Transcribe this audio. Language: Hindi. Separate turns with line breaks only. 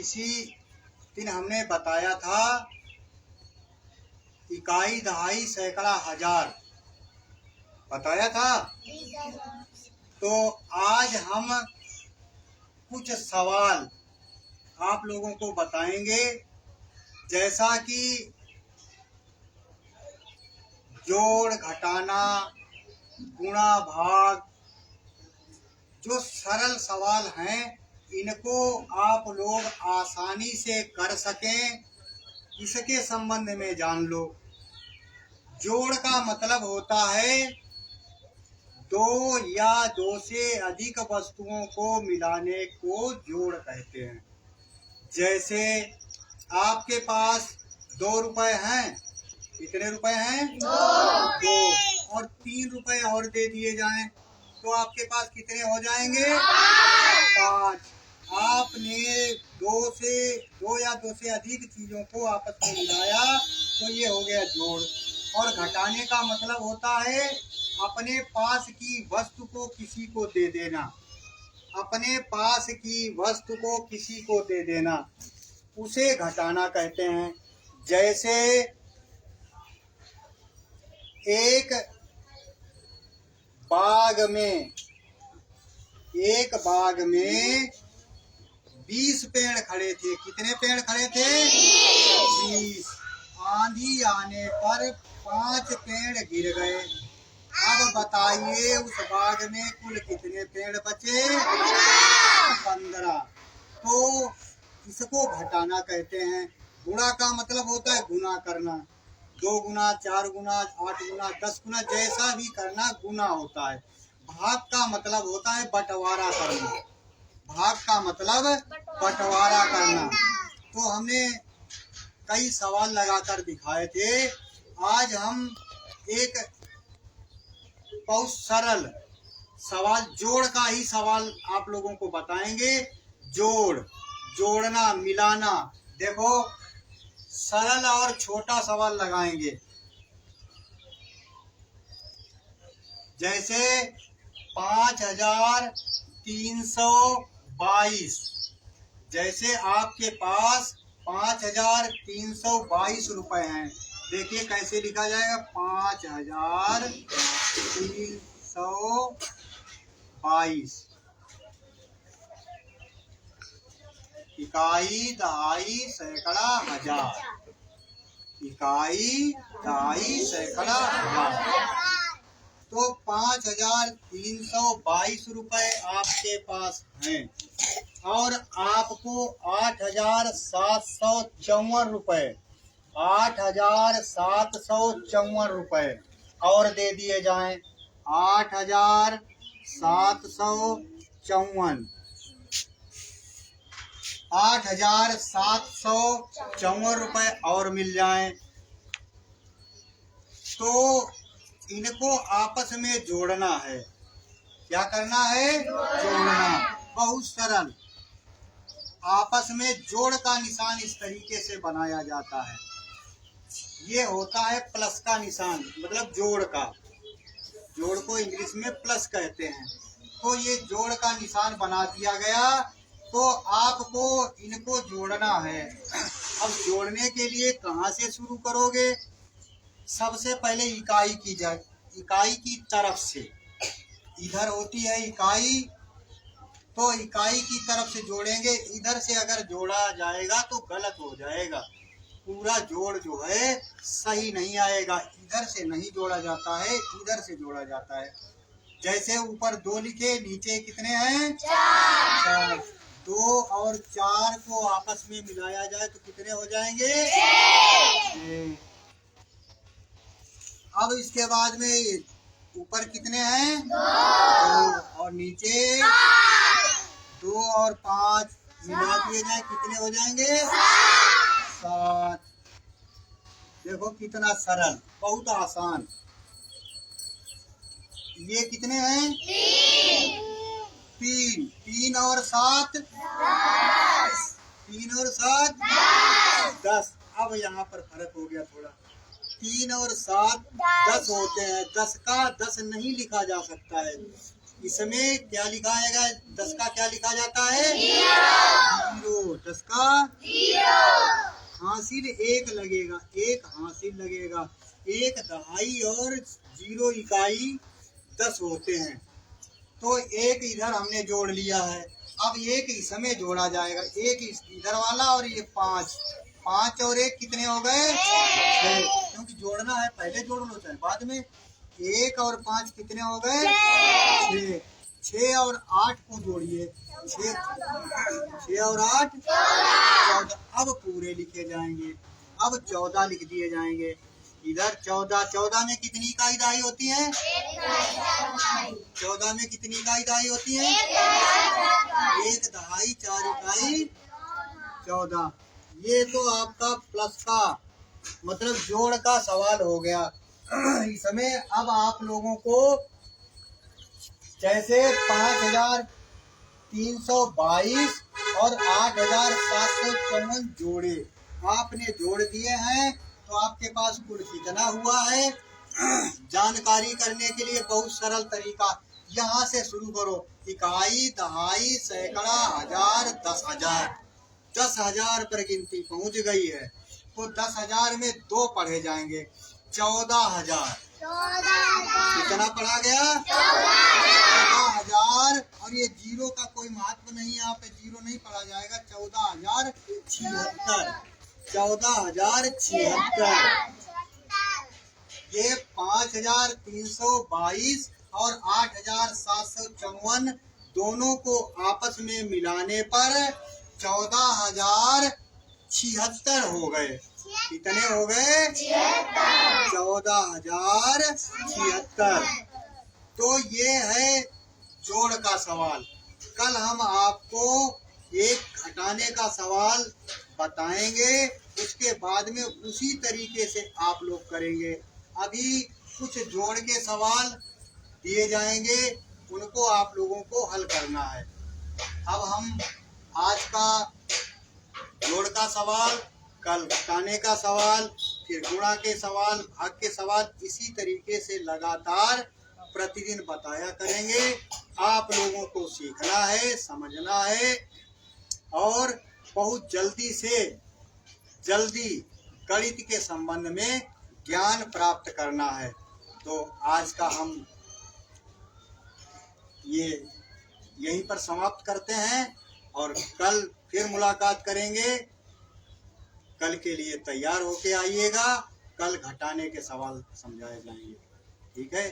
इसी दिन हमने बताया था इकाई, दहाई, सैकड़ा, हजार बताया था। तो आज हम कुछ सवाल आप लोगों को बताएंगे, जैसा कि जोड़, घटाना, गुणा, भाग, जो सरल सवाल हैं इनको आप लोग आसानी से कर सकें, इसके संबंध में जान लो। जोड़ का मतलब होता है दो या दो से अधिक वस्तुओं को मिलाने को जोड़ कहते हैं। जैसे आपके पास 2 रुपए हैं, कितने रुपए हैं? 2। और 3 रुपए और दे दिए जाएं तो आपके पास कितने हो जाएंगे? 5। आपने दो या दो से अधिक चीजों को आपस में मिलाया तो ये हो गया जोड़। और घटाने का मतलब होता है अपने पास की वस्तु को किसी को दे देना, अपने पास की वस्तु को किसी को दे देना, उसे घटाना कहते हैं। जैसे एक बाग में 20 पेड़ खड़े थे। कितने पेड़ खड़े थे? 20। आंधी आने पर 5 पेड़ गिर गए। अब बताइए उस बाग में कुल कितने पेड़ बचे? 15। तो इसको घटाना कहते हैं। गुणा का मतलब होता है गुना करना, 2 गुना, 4 गुना, 8 गुना, 10 गुना, जैसा भी करना गुना होता है। भाग का मतलब होता है बंटवारा करना, भाग का मतलब बंटवारा करना। तो हमने कई सवाल लगाकर दिखाए थे। आज हम एक बहुत सरल सवाल, जोड़ का ही सवाल आप लोगों को बताएंगे। जोड़, जोड़ना, मिलाना। देखो सरल और छोटा सवाल लगाएंगे। जैसे 5322। जैसे आपके पास 5322 रुपए हैं। देखिए कैसे लिखा जाएगा? 5322। इकाई, दहाई, सैकड़ा, हजार। इकाई, दहाई, सैकड़ा, हजार। तो 5322 रुपए आपके पास हैं और आपको 8754 रुपए, 8754 रुपए और दे दिए जाएं। 8754, 8754 रुपए और मिल जाएं। तो इनको आपस में जोड़ना है। क्या करना है? जोड़ना। बहुत सरल। आपस में जोड़ का निशान इस तरीके से बनाया जाता है। ये होता है प्लस का निशान, मतलब जोड़ का। जोड़ को इंग्लिश में प्लस कहते हैं। तो ये जोड़ का निशान बना दिया गया। तो आपको इनको जोड़ना है। अब जोड़ने के लिए कहाँ से शुरू करोगे? सबसे पहले इकाई की जाए, इकाई की तरफ से। इधर होती है इकाई, तो इकाई की तरफ से जोड़ेंगे। इधर से अगर जोड़ा जाएगा तो गलत हो जाएगा, पूरा जोड़ जो है सही नहीं आएगा। इधर से नहीं जोड़ा जाता है, इधर से जोड़ा जाता है। जैसे ऊपर 2 लिखे, नीचे कितने हैं? 4। 2 और 4 को आपस में मिलाया जाए तो कितने हो जाएंगे? 6। अब इसके बाद में ऊपर कितने हैं? 2 और नीचे 2 और 5 मिला दिए जाए कितने हो जाएंगे? 7। देखो कितना सरल, बहुत आसान। ये कितने हैं? 3। 3 और 7 3 और 7 10। अब यहाँ पर फर्क हो गया थोड़ा। 3 और 7 10 होते हैं। 10 का 10 नहीं लिखा जा सकता है, इसमें क्या लिखा आएगा? 10 का क्या लिखा जाता है? 0। 10 का हासिल 1 लगेगा, 1 हासिल लगेगा। 1 दहाई और 0 इकाई 10 होते हैं। तो 1 इधर हमने जोड़ लिया है। अब 1 इसमें जोड़ा जाएगा, 1 इधर वाला और ये 5। 5 और 1 कितने हो गए? 6। क्योंकि जोड़ना है, पहले जोड़ लो चाहे बाद में। 1 और 5 कितने हो गए? 6। 6 और 8 को जोड़िए। 6 और 8 14। अब पूरे लिखे जाएंगे। अब 14 लिख दिए जाएंगे। इधर 14 में कितनी इकाई दहाई होती है? 14 में कितनी इकाई दहाई होती है? 1 दहाई 4 इकाई 14। ये तो आपका प्लस का मतलब जोड़ का सवाल हो गया। इसमें अब आप लोगों को जैसे 5322 और 8754 जोड़े आपने जोड़ दिए हैं, तो आपके पास कुल कितना हुआ है? जानकारी करने के लिए बहुत सरल तरीका, यहाँ से शुरू करो। इकाई, दहाई, सैकड़ा, हजार, 10,000। 10,000 पर गिनती पहुंच गई है, तो 10,000 में 2 पढ़े जाएंगे। 14,000। कितना पढ़ा गया? 14,000। और ये 0 का कोई महत्व नहीं, यहाँ पे 0 नहीं पढ़ा जाएगा। 14,076। 14,076। ये 5,322 और 8,754 दोनों को आपस में मिलाने पर 14,076 हो गए। कितने हो गए? 14,076। तो ये है जोड़ का सवाल। कल हम आपको एक घटाने का सवाल बताएंगे, उसके बाद में उसी तरीके से आप लोग करेंगे। अभी कुछ जोड़ के सवाल दिए जाएंगे, उनको आप लोगों को हल करना है। अब हम आज का जोड़ का सवाल, कल घटाने का सवाल, फिर गुणा के सवाल, भाग के सवाल इसी तरीके से लगातार प्रतिदिन बताया करेंगे। आप लोगों को सीखना है, समझना है और बहुत जल्दी से जल्दी गणित के संबंध में ज्ञान प्राप्त करना है। तो आज का हम ये यहीं पर समाप्त करते हैं और कल फिर मुलाकात करेंगे। कल के लिए तैयार होके आइएगा। कल घटाने के सवाल समझाए जाएंगे। ठीक है?